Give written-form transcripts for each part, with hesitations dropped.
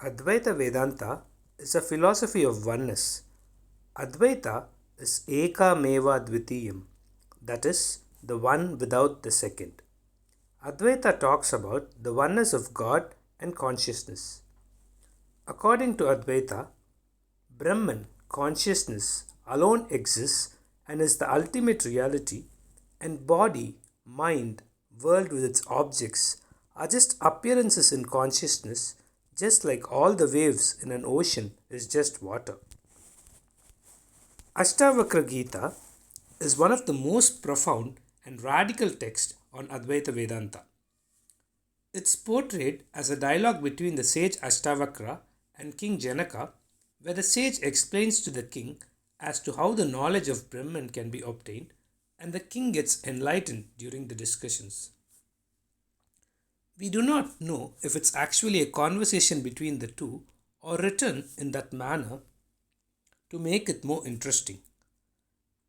Advaita Vedanta is a philosophy of oneness. Advaita is Eka Meva Dvitiyam, that is, the one without the second. Advaita talks about the oneness of God and consciousness. According to Advaita, Brahman, consciousness, alone exists and is the ultimate reality, and body, mind, world with its objects are just appearances in consciousness, just like all the waves in an ocean is just water. Ashtavakra Gita is one of the most profound and radical texts on Advaita Vedanta. It's portrayed as a dialogue between the sage Ashtavakra and King Janaka, where the sage explains to the king as to how the knowledge of Brahman can be obtained, and the king gets enlightened during the discussions. We do not know if it's actually a conversation between the two or written in that manner to make it more interesting.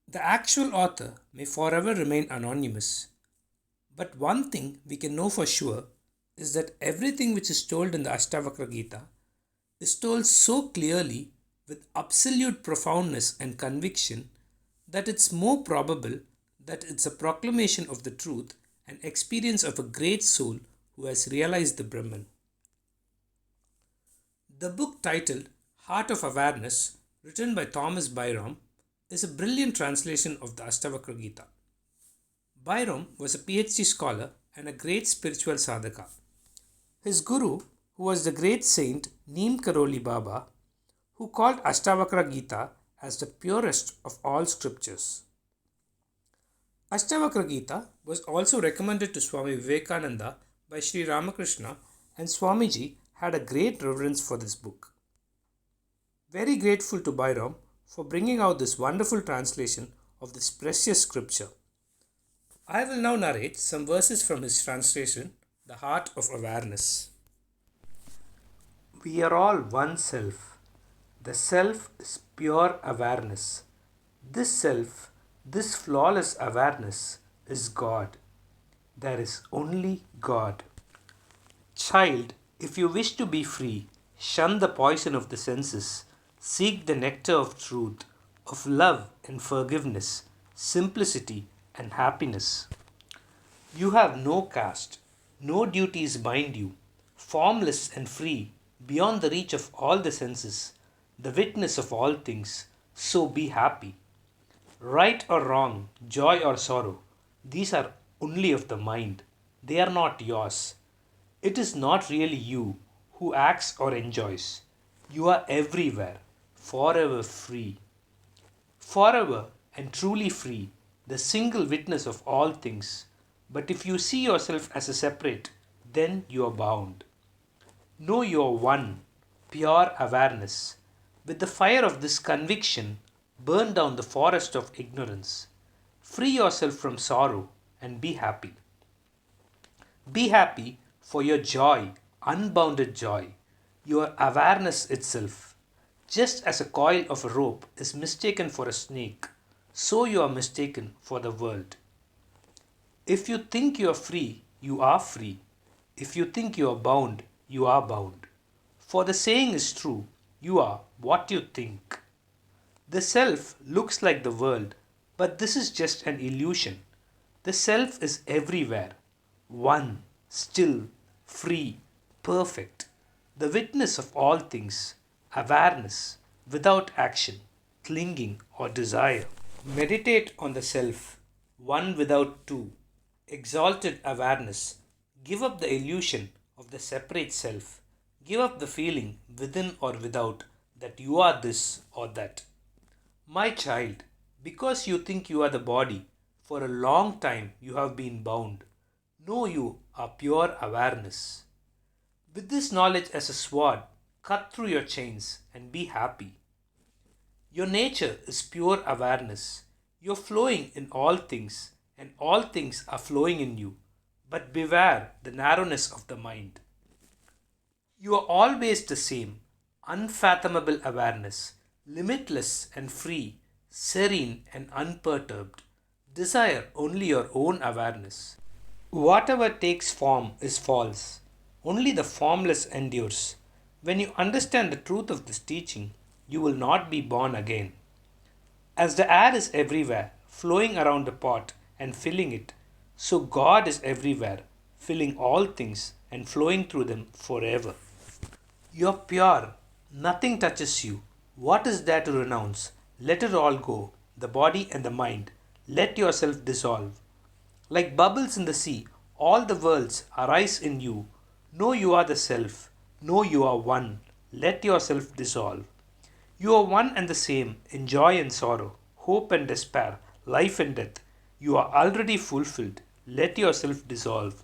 The actual author may forever remain anonymous, but one thing we can know for sure is that everything which is told in the Ashtavakra Gita is told so clearly with absolute profoundness and conviction that it's more probable that it's a proclamation of the truth and experience of a great soul who has realized the Brahman. The book titled Heart of Awareness, written by Thomas Byrom, is a brilliant translation of the Ashtavakra Gita. Byrom was a PhD scholar and a great spiritual sadhaka. His guru, who was the great saint Neem Karoli Baba, who called Ashtavakra Gita as the purest of all scriptures. Ashtavakra Gita was also recommended to Swami Vivekananda by Sri Ramakrishna, and Swamiji had a great reverence for this book. Very grateful to Byrom for bringing out this wonderful translation of this precious scripture. I will now narrate some verses from his translation, The Heart of Awareness. We are all one self. The self is pure awareness. This self, this flawless awareness is God. There is only God. Child, if you wish to be free, shun the poison of the senses, seek the nectar of truth, of love and forgiveness, simplicity and happiness. You have no caste, no duties bind you, formless and free, beyond the reach of all the senses, the witness of all things, so be happy. Right or wrong, joy or sorrow, these are only of the mind. They are not yours. It is not really you who acts or enjoys. You are everywhere, forever free. Forever and truly free, the single witness of all things. But if you see yourself as a separate, then you are bound. Know you are one, pure awareness. With the fire of this conviction, burn down the forest of ignorance. Free yourself from sorrow and be happy. Be happy for your joy, unbounded joy, your awareness itself. Just as a coil of a rope is mistaken for a snake, so you are mistaken for the world. If you think you are free, you are free. If you think you are bound, you are bound. For the saying is true, you are what you think. The self looks like the world, but this is just an illusion. The self is everywhere, one, still, free, perfect, the witness of all things, awareness, without action, clinging or desire. Meditate on the self, one without two, exalted awareness. Give up the illusion of the separate self. Give up the feeling within or without that you are this or that. My child, because you think you are the body, for a long time you have been bound. Know you are pure awareness. With this knowledge as a sword, cut through your chains and be happy. Your nature is pure awareness. You are flowing in all things, and all things are flowing in you. But beware the narrowness of the mind. You are always the same, unfathomable awareness, limitless and free, serene and unperturbed. Desire only your own awareness. Whatever takes form is false. Only the formless endures. When you understand the truth of this teaching, you will not be born again. As the air is everywhere, flowing around the pot and filling it, so God is everywhere, filling all things and flowing through them forever. You are pure, nothing touches you. What is there to renounce? Let it all go, the body and the mind. Let yourself dissolve. Like bubbles in the sea, all the worlds arise in you. Know you are the self. Know you are one. Let yourself dissolve. You are one and the same in joy and sorrow, hope and despair, life and death. You are already fulfilled. Let yourself dissolve.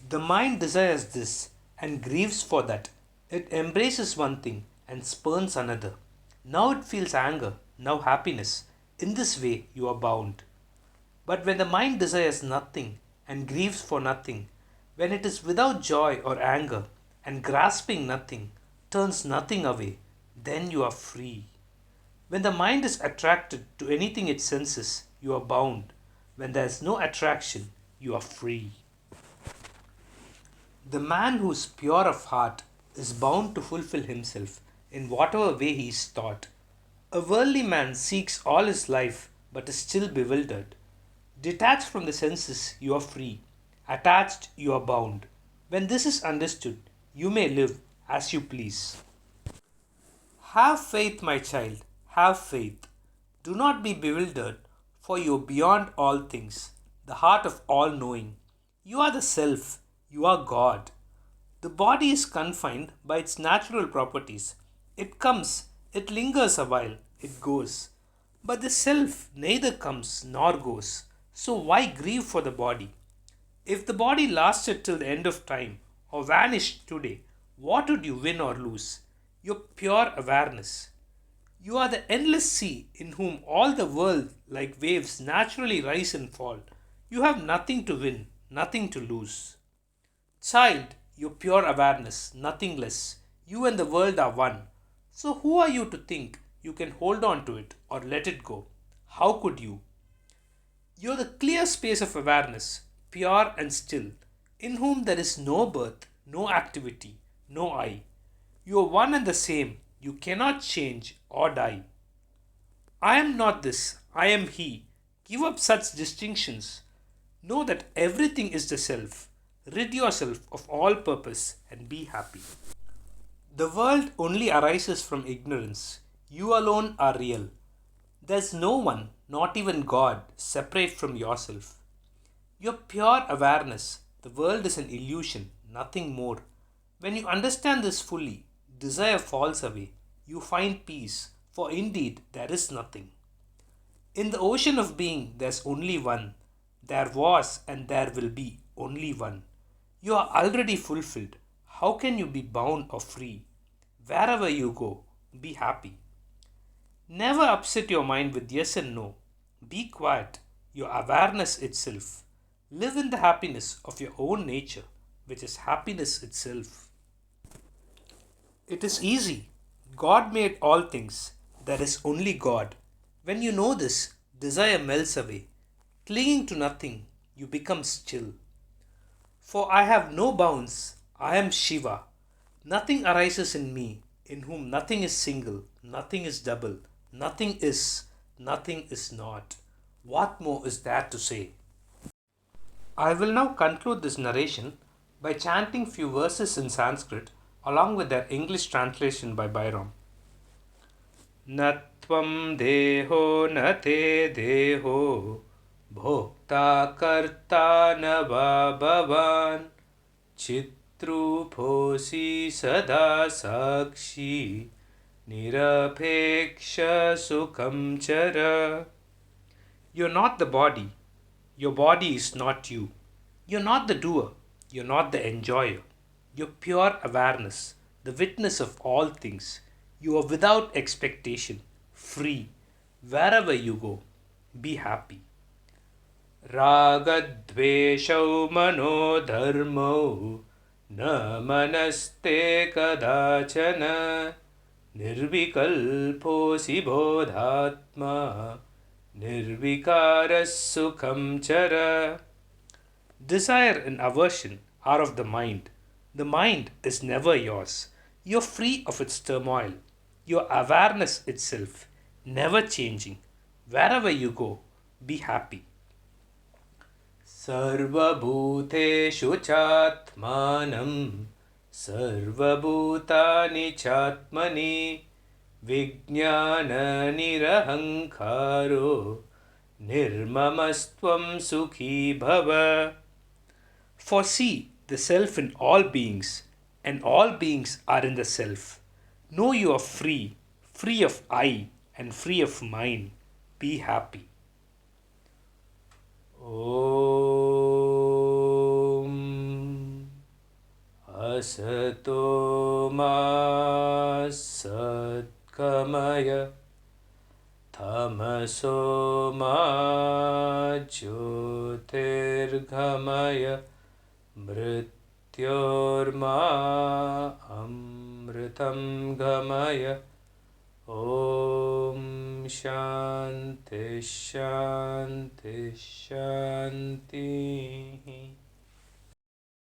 The mind desires this and grieves for that. It embraces one thing and spurns another. Now it feels anger, now happiness. In this way you are bound. But when the mind desires nothing and grieves for nothing, when it is without joy or anger and grasping nothing, turns nothing away, then you are free. When the mind is attracted to anything it senses, you are bound. When there is no attraction, you are free. The man who is pure of heart is bound to fulfill himself in whatever way he is taught. A worldly man seeks all his life but is still bewildered. Detached from the senses, you are free. Attached, you are bound. When this is understood, you may live as you please. Have faith, my child, have faith. Do not be bewildered, for you are beyond all things, the heart of all knowing. You are the self, you are God. The body is confined by its natural properties. It comes, it lingers a while, it goes. But the self neither comes nor goes. So why grieve for the body? If the body lasted till the end of time or vanished today, what would you win or lose? Your pure awareness. You are the endless sea in whom all the world, like waves, naturally rise and fall. You have nothing to win, nothing to lose. Child, your pure awareness, nothing less. You and the world are one. So who are you to think you can hold on to it or let it go? How could you? You are the clear space of awareness, pure and still, in whom there is no birth, no activity, no I. You are one and the same. You cannot change or die. I am not this, I am he. Give up such distinctions. Know that everything is the self. Rid yourself of all purpose and be happy. The world only arises from ignorance. You alone are real. There's no one, not even God, separate from yourself. Your pure awareness, the world is an illusion, nothing more. When you understand this fully, desire falls away. You find peace, for indeed there is nothing. In the ocean of being, there's only one. There was and there will be only one. You are already fulfilled. How can you be bound or free? Wherever you go, be happy. Never upset your mind with yes and no. Be quiet, your awareness itself. Live in the happiness of your own nature, which is happiness itself. It is easy. God made all things. There is only God. When you know this, desire melts away. Clinging to nothing, you become still. For I have no bounds. I am Shiva. Nothing arises in me, in whom nothing is single, nothing is double, nothing is not. What more is there to say? I will now conclude this narration by chanting few verses in Sanskrit along with their English translation by Byrom. Natvam deho nate deho bhokta karta na bhavan chitruphosi sada sakshi nirapeksha sukham chara. You're not the body. Your body is not you. You're not the doer. You're not the enjoyer. You're pure awareness, the witness of all things. You are without expectation, free. Wherever you go, be happy. Ragadveshau mano dharmau na manaste kadachana nirvikalposi bodhatma nirvikaras sukham chara. Desire and aversion are of the mind. The mind is never yours. You're free of its turmoil. Your awareness itself, never changing. Wherever you go, be happy. सर्वभूतेषु चात्मानं सर्वभूतानि चात्मनि विज्ञाननिरहङ्कारो निर्ममस्त्वं सुखी भव. For see the self in all beings, and all beings are in the self. Know you are free, free of I and free of mine. Be happy. Om Asato Ma Satkamaya Tamaso Ma Jyotirgamaya Mrityorma Amritam Gamaya. Om Shanti Shanti Shanti.